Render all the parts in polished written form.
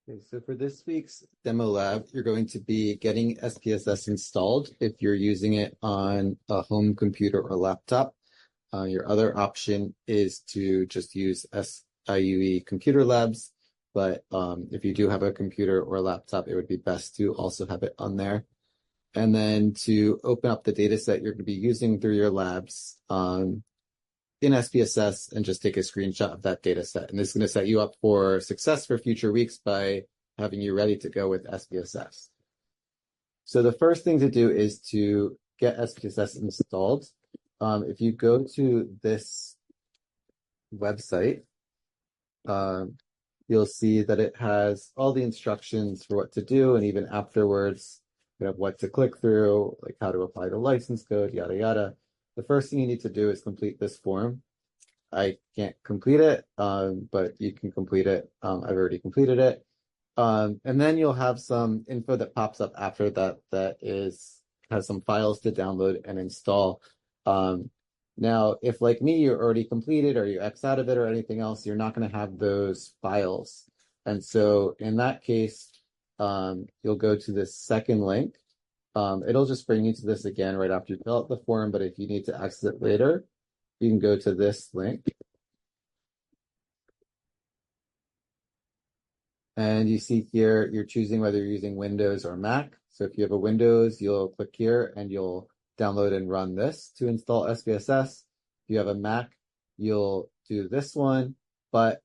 Okay, so for this week's demo lab, you're going to be getting SPSS installed if you're using it on a home computer or laptop. Your other option is to just use SIUE computer labs, but if you do have a computer or a laptop, it would be best to also have it on there. And then to open up the data set you're going to be using through your labs in SPSS and just take a screenshot of that data set. And this is going to set you up for success for future weeks by having you ready to go with SPSS. So the first thing to do is to get SPSS installed. If you go to this website, you'll see that it has all the instructions for what to do, and even afterwards, you have what to click through, like how to apply the license code, yada, yada. The first thing you need to do is complete this form. I can't complete it, but you can complete it. I've already completed it. And then you'll have some info that pops up after that has some files to download and install. Now, if like me, you're already completed or you X out of it or anything else, you're not going to have those files. And so in that case, you'll go to this second link. It'll just bring you to this again right after you fill out the form, but if you need to access it later, you can go to this link. And you see here, you're choosing whether you're using Windows or Mac. So if you have a Windows, you'll click here and you'll download and run this to install SPSS. If you have a Mac, you'll do this one. But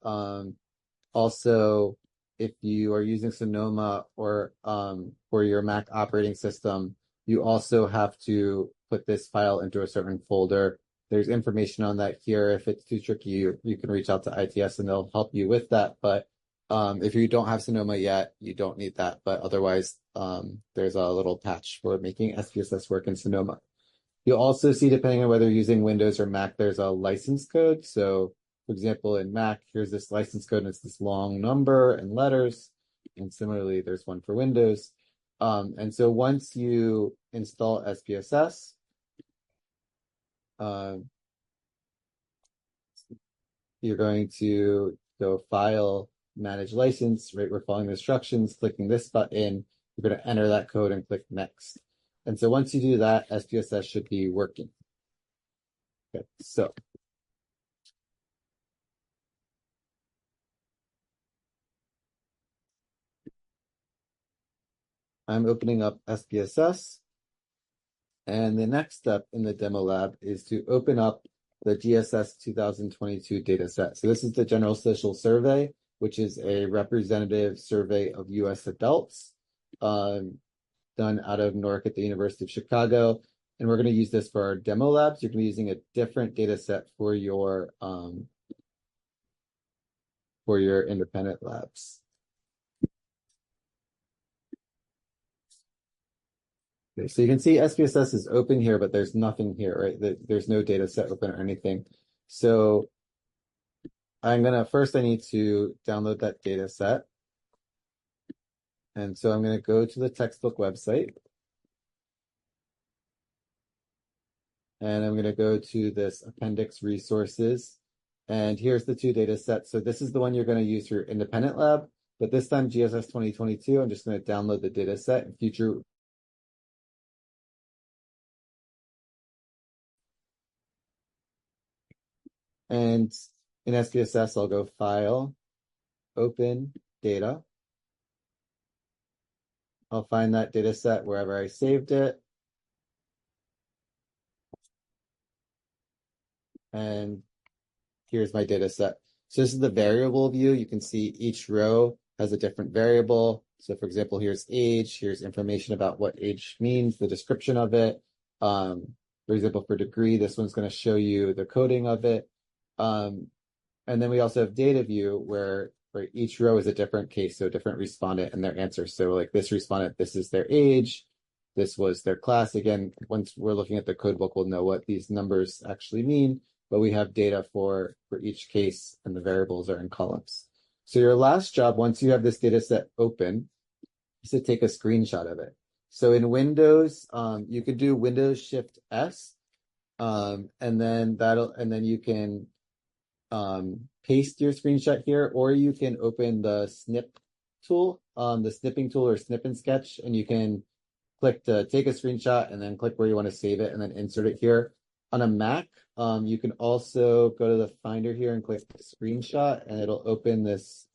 also, if you are using Sonoma or for your Mac operating system, you also have to put this file into a certain folder. There's information on that here. If it's too tricky, you can reach out to ITS and they'll help you with that. But if you don't have Sonoma yet, you don't need that. But otherwise, there's a little patch for making SPSS work in Sonoma. You'll also see, depending on whether you're using Windows or Mac, there's a license code. So, for example, in Mac, here's this license code, and it's this long number and letters. And similarly, there's one for Windows. And so once you install SPSS, you're going to go File, Manage License, right? We're following the instructions, clicking this button. You're going to enter that code and click Next. And so once you do that, SPSS should be working. Okay, so I'm opening up SPSS. And the next step in the demo lab is to open up the GSS 2022 dataset. So this is the General Social Survey, which is a representative survey of U.S. adults done out of Newark at the University of Chicago. And we're going to use this for our demo labs. You're going to be using a different dataset for your independent labs. Okay, so you can see SPSS is open here, but there's nothing here, right? There's no data set open or anything. So I need to download that data set. And so I'm going to go to the textbook website. And I'm going to go to this appendix resources. And here's the two data sets. So this is the one you're going to use for your independent lab. But this time, GSS 2022, I'm just going to download the data set in future. And in SPSS, I'll go File, Open, Data. I'll find that data set wherever I saved it. And here's my data set. So this is the variable view. You can see each row has a different variable. So for example, here's age, here's information about what age means, the description of it. For example, for degree, this one's going to show you the coding of it. And then we also have data view where each row is a different case, so a different respondent and their answer. So like this respondent, this is their age, this was their class. Again, once we're looking at the code book, we'll know what these numbers actually mean, but we have data for each case and the variables are in columns. So your last job, once you have this data set open, is to take a screenshot of it. So in Windows, you could do Windows Shift S, and then you can paste your screenshot here, or you can open the snip tool, the snipping tool or snip and sketch, and you can click to take a screenshot and then click where you want to save it and then insert it here. On a Mac, you can also go to the Finder here and click screenshot, and it'll open this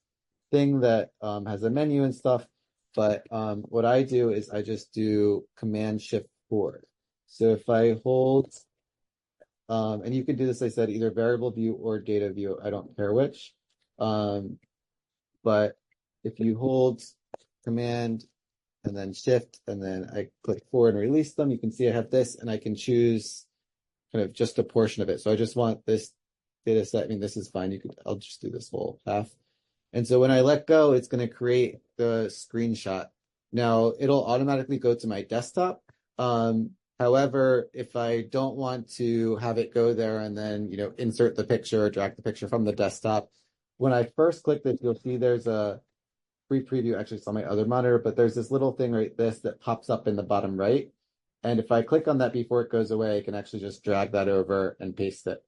thing that has a menu and stuff. But what I do is I just do Command Shift 4. So if I hold, and you can do this, I said, either variable view or data view. I don't care which. But if you hold Command and then Shift, and then I click 4 and release them, you can see I have this, and I can choose kind of just a portion of it. So I just want this data set. I mean, this is fine. I'll just do this whole half. And so when I let go, it's going to create the screenshot. Now it'll automatically go to my desktop. However, if I don't want to have it go there and then, insert the picture or drag the picture from the desktop, when I first click this, you'll see there's a free preview. Actually, it's on my other monitor, but there's this little thing right this that pops up in the bottom right. And if I click on that before it goes away, I can actually just drag that over and paste it.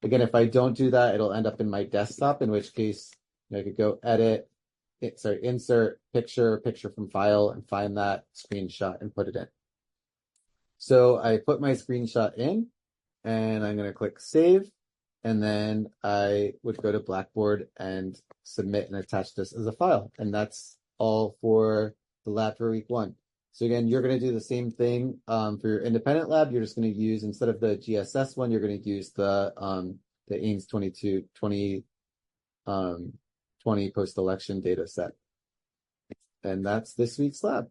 Again, if I don't do that, it'll end up in my desktop, in which case I could go edit, insert picture from file, and find that screenshot and put it in. So I put my screenshot in, and I'm going to click save, and then I would go to Blackboard and submit and attach this as a file. And that's all for the lab for week 1. So again, you're going to do the same thing for your independent lab. You're just going to use, instead of the GSS one, you're going to use the Ames 2020 post-election data set. And that's this week's lab.